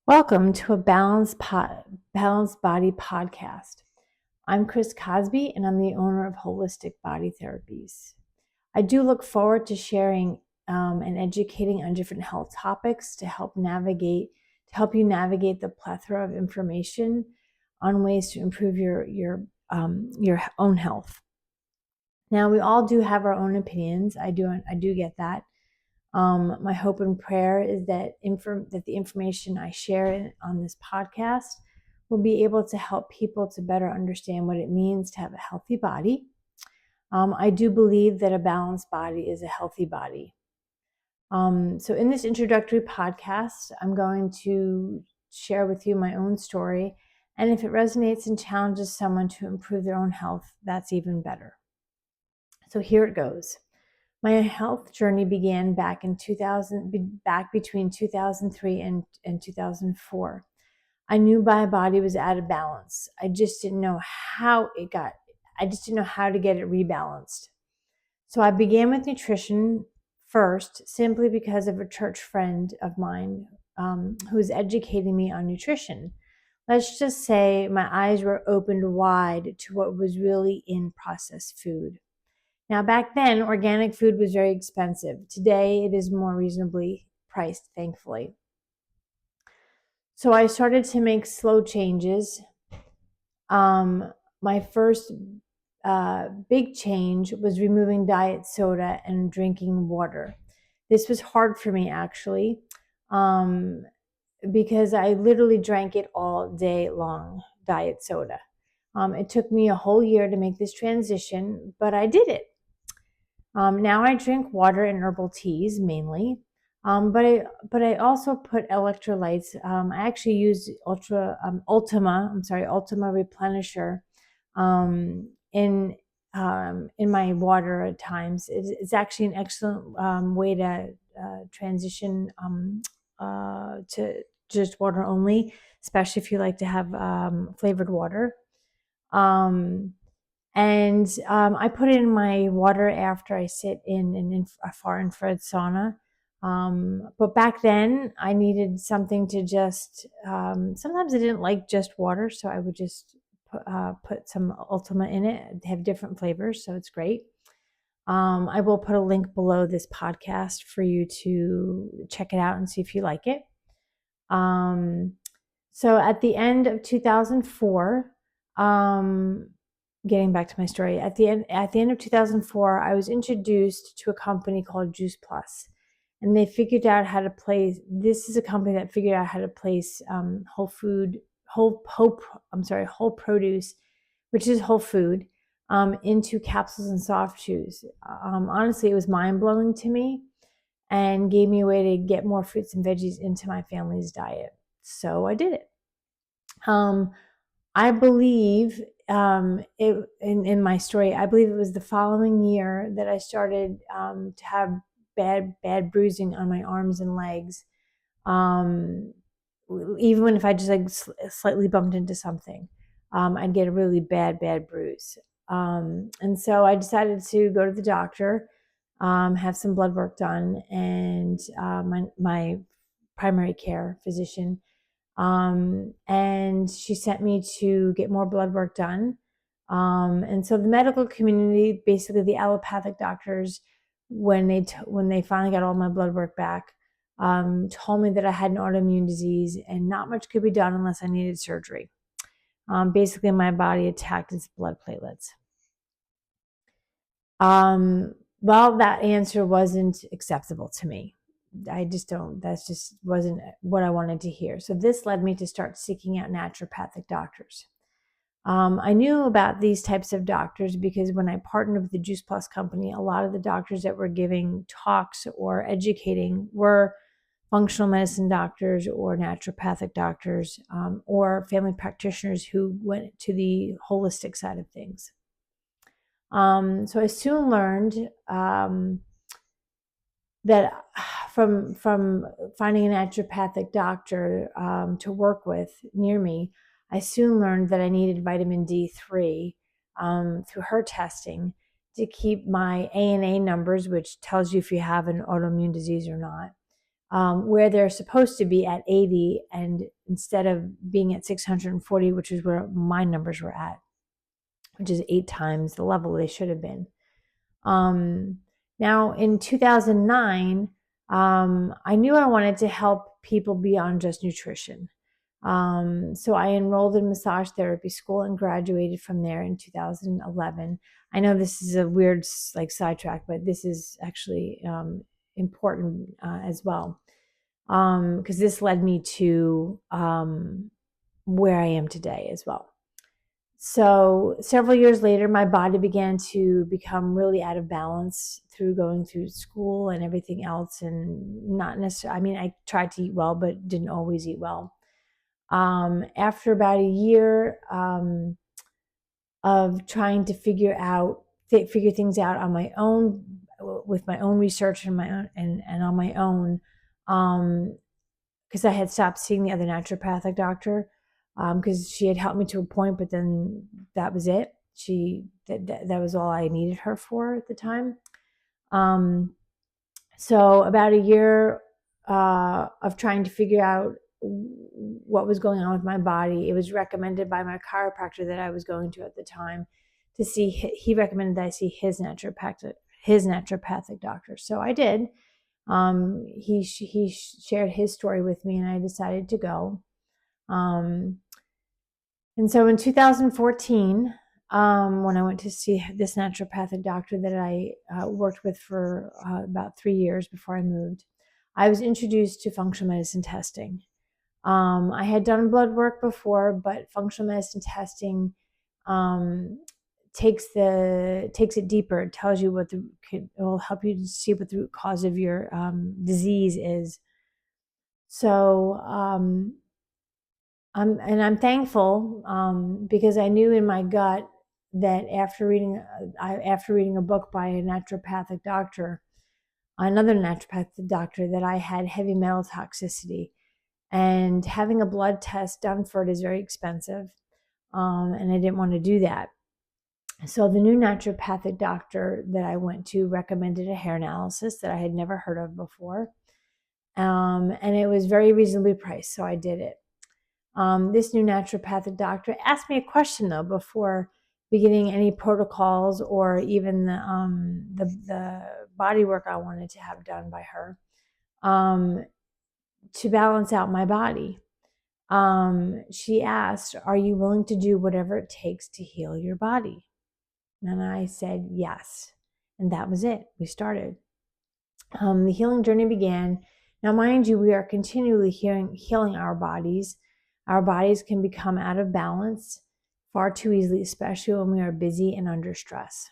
Welcome to a Balanced Body podcast. I'm Chris Cosby, and I'm the owner of Holistic Body Therapies. I do look forward to sharing and educating on different health topics to help you navigate the plethora of information on ways to improve your own health. Now, we all do have our own opinions. I do get that. My hope and prayer is that the information I share on this podcast will be able to help people to better understand what it means to have a healthy body. I do believe that a balanced body is a healthy body. So in this introductory podcast, I'm going to share with you my own story. And if it resonates and challenges someone to improve their own health, that's even better. So here it goes. My health journey began back between 2003 and 2004. I knew my body was out of balance. I just didn't know how to get it rebalanced. So I began with nutrition first, simply because of a church friend of mine who was educating me on nutrition. Let's just say my eyes were opened wide to what was really in processed food. Now, back then, organic food was very expensive. Today, it is more reasonably priced, thankfully. So I started to make slow changes. My first big change was removing diet soda and drinking water. This was hard for me, actually, because I literally drank it all day long, diet soda. It took me a whole year to make this transition, but I did it. Now I drink water and herbal teas mainly, but I also put electrolytes. I actually use Ultima Replenisher in my water at times. It's actually an excellent way to transition to just water only, especially if you like to have flavored water. I put it in my water after I sit in a far infrared sauna. But back then, I needed something to just. Sometimes I didn't like just water, so I would just put some Ultima in it. They have different flavors, so it's great. I will put a link below this podcast for you to check it out and see if you like it. So at the end of 2004, getting back to my story, at the end of 2004, I was introduced to a company called Juice Plus, and they figured out how to place. This is a company that figured out how to place whole produce, which is whole food, into capsules and soft chews. Honestly, it was mind blowing to me, and gave me a way to get more fruits and veggies into my family's diet. So I did it. I believe in my story, I believe it was the following year that I started to have bad bruising on my arms and legs. Even if I just like slightly bumped into something, I'd get a really bad bruise. And so I decided to go to the doctor, have some blood work done, and my primary care physician. And she sent me to get more blood work done. And so the medical community, basically the allopathic doctors, when they finally got all my blood work back, told me that I had an autoimmune disease and not much could be done unless I needed surgery. Basically, my body attacked its blood platelets. Well, that answer wasn't acceptable to me. That just wasn't what I wanted to hear. So this led me to start seeking out naturopathic doctors. I knew about these types of doctors because when I partnered with the Juice Plus company, a lot of the doctors that were giving talks or educating were functional medicine doctors or naturopathic doctors, or family practitioners who went to the holistic side of things. So I soon learned that from finding a naturopathic doctor to work with near me, I soon learned that I needed vitamin D3 through her testing to keep my ANA numbers, which tells you if you have an autoimmune disease or not, where they're supposed to be at 80, and instead of being at 640, which is where my numbers were at, which is 8 times the level they should have been. Now in 2009, I knew I wanted to help people beyond just nutrition. So I enrolled in massage therapy school and graduated from there in 2011. I know this is a weird sidetrack, but this is actually important as well, because this led me to where I am today as well. So several years later, my body began to become really out of balance through going through school and everything else, and not necessarily, I mean, I tried to eat well, but didn't always eat well. After about a year of trying to figure things out on my own, with my own research and my own and on my own, because I had stopped seeing the other naturopathic doctor, because she had helped me to a point, but then that was it. That was all I needed her for at the time. So about a year of trying to figure out what was going on with my body, it was recommended by my chiropractor that I was going to at the time to see. He recommended that I see his naturopathic doctor. So I did. He shared his story with me, and I decided to go. And so in 2014, when I went to see this naturopathic doctor that I worked with for about 3 years before I moved, I was introduced to functional medicine testing. I had done blood work before, but functional medicine testing takes it deeper. It tells you it will help you to see what the root cause of your disease is. So I'm thankful, because I knew in my gut that after reading a book by another naturopathic doctor, that I had heavy metal toxicity, and having a blood test done for it is very expensive, and I didn't want to do that. So the new naturopathic doctor that I went to recommended a hair analysis that I had never heard of before, and it was very reasonably priced, so I did it. This new naturopathic doctor asked me a question, though, before beginning any protocols or even the body work I wanted to have done by her, to balance out my body. She asked, "Are you willing to do whatever it takes to heal your body?" And I said yes, and that was it. We started. The healing journey began. Now, mind you, we are continually healing our bodies. Our bodies can become out of balance far too easily, especially when we are busy and under stress.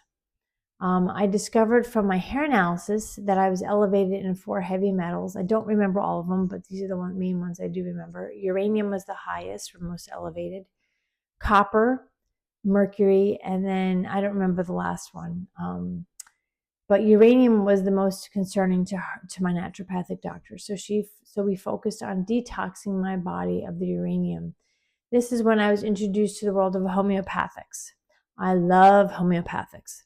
I discovered from my hair analysis that I was elevated in 4 heavy metals. I don't remember all of them, but these are the main ones I do remember. Uranium was the highest, or most elevated. Copper, mercury, and then I don't remember the last one. But uranium was the most concerning to my naturopathic doctor. So we focused on detoxing my body of the uranium. This is when I was introduced to the world of homeopathics. I love homeopathics.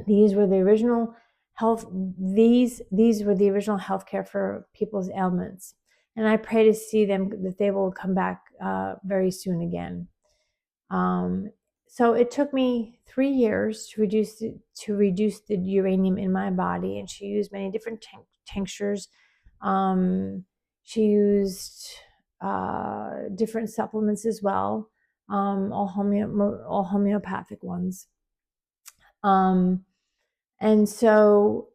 These were the original healthcare for people's ailments. And I pray to see them, that they will come back very soon again. So it took me 3 years to reduce the uranium in my body, and she used many different tinctures. She used different supplements as well, all homeopathic ones. And so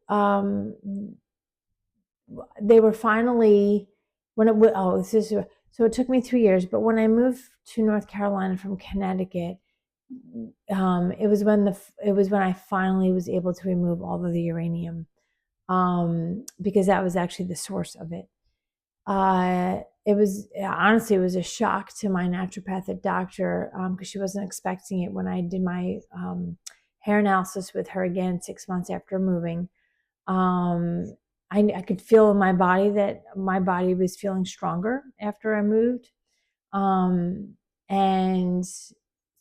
they were finally, so it took me 3 years, but when I moved to North Carolina from Connecticut, it was when I finally was able to remove all of the uranium, because that was actually the source of it. It was a shock to my naturopathic doctor, because she wasn't expecting it when I did my hair analysis with her again 6 months after moving. I could feel in my body that my body was feeling stronger after I moved. And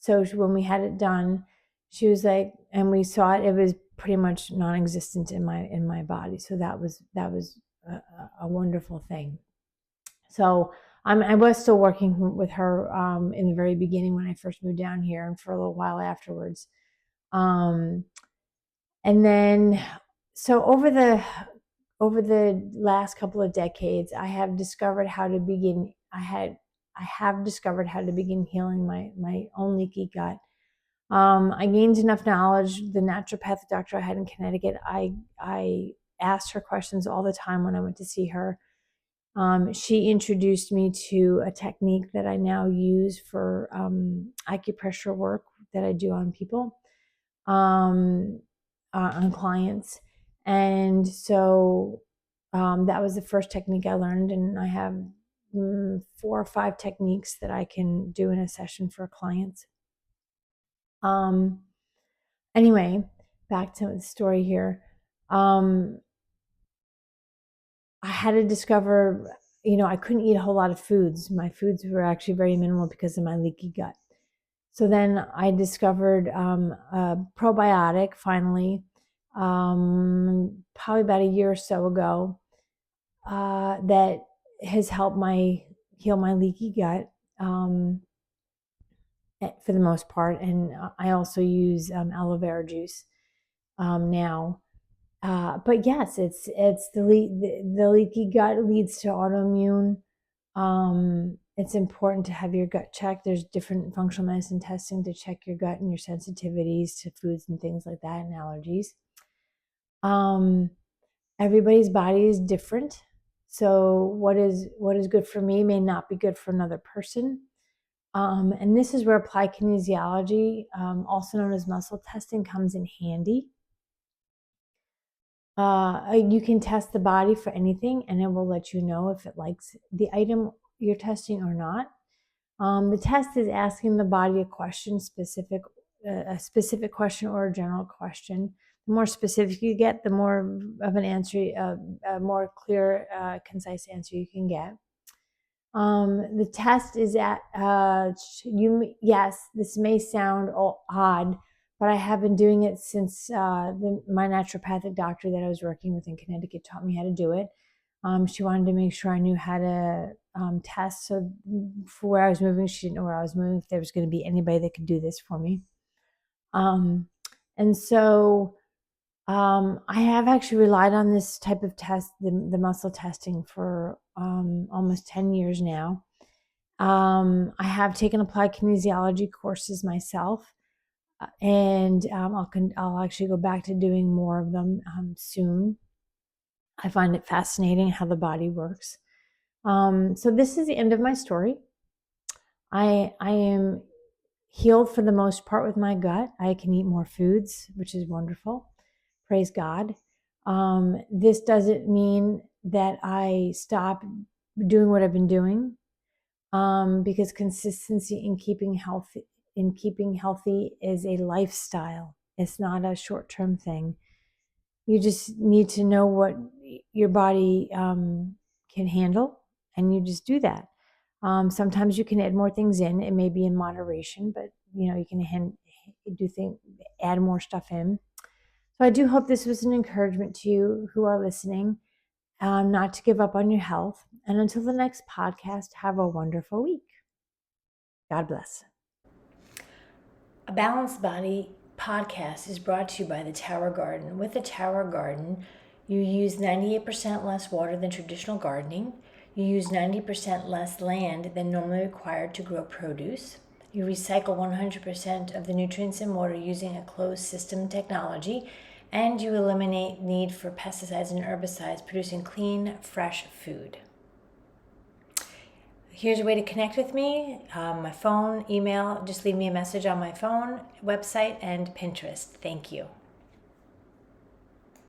so when we had it done, she was like, and we saw it, it was pretty much non-existent in my body. So that was a wonderful thing. So I was still working with her in the very beginning when I first moved down here, and for a little while afterwards. And then, so over the last couple of decades, I have discovered how to begin. I have discovered how to begin healing my own leaky gut. I gained enough knowledge. The naturopathic doctor I had in Connecticut, I asked her questions all the time when I went to see her. She introduced me to a technique that I now use for acupressure work that I do on people, on clients. And so that was the first technique I learned. And I have 4 or 5 techniques that I can do in a session for clients. Anyway, back to the story here. I had to discover, I couldn't eat a whole lot of foods. My foods were actually very minimal because of my leaky gut. So then I discovered a probiotic finally, probably about a year or so ago, that has helped heal my leaky gut for the most part. And I also use aloe vera juice now. But yes, it's the leaky gut leads to autoimmune. It's important to have your gut checked. There's different functional medicine testing to check your gut and your sensitivities to foods and things like that, and allergies. Everybody's body is different, so what is good for me may not be good for another person. And this is where applied kinesiology, also known as muscle testing, comes in handy. You can test the body for anything, and it will let you know if it likes the item you're testing or not. The test is asking the body a specific question or a general question. The more specific you get, the more of an answer, a more clear, concise answer you can get. The test is yes, this may sound odd, but I have been doing it since my naturopathic doctor that I was working with in Connecticut taught me how to do it. She wanted to make sure I knew how to test. So for where I was moving, she didn't know where I was moving, if there was going to be anybody that could do this for me. And so I have actually relied on this type of test, the muscle testing, for almost 10 years now. I have taken applied kinesiology courses myself, and I'll actually go back to doing more of them soon. I find it fascinating how the body works. So this is the end of my story. I am healed for the most part with my gut. I can eat more foods, which is wonderful. Praise God. This doesn't mean that I stop doing what I've been doing, because consistency in keeping healthy is a lifestyle. It's not a short-term thing. You just need to know what your body can handle, and you just do that. Sometimes you can add more things in. It may be in moderation, but you can add more stuff in. So I do hope this was an encouragement to you who are listening, not to give up on your health. And until the next podcast, have a wonderful week. God bless. A Balanced Body podcast is brought to you by the Tower Garden. With the Tower Garden, you use 98% less water than traditional gardening. You use 90% less land than normally required to grow produce. You recycle 100% of the nutrients in water using a closed system technology, and you eliminate need for pesticides and herbicides, producing clean, fresh food. Here's a way to connect with me. My phone, email, just leave me a message on my phone, website, and Pinterest. Thank you.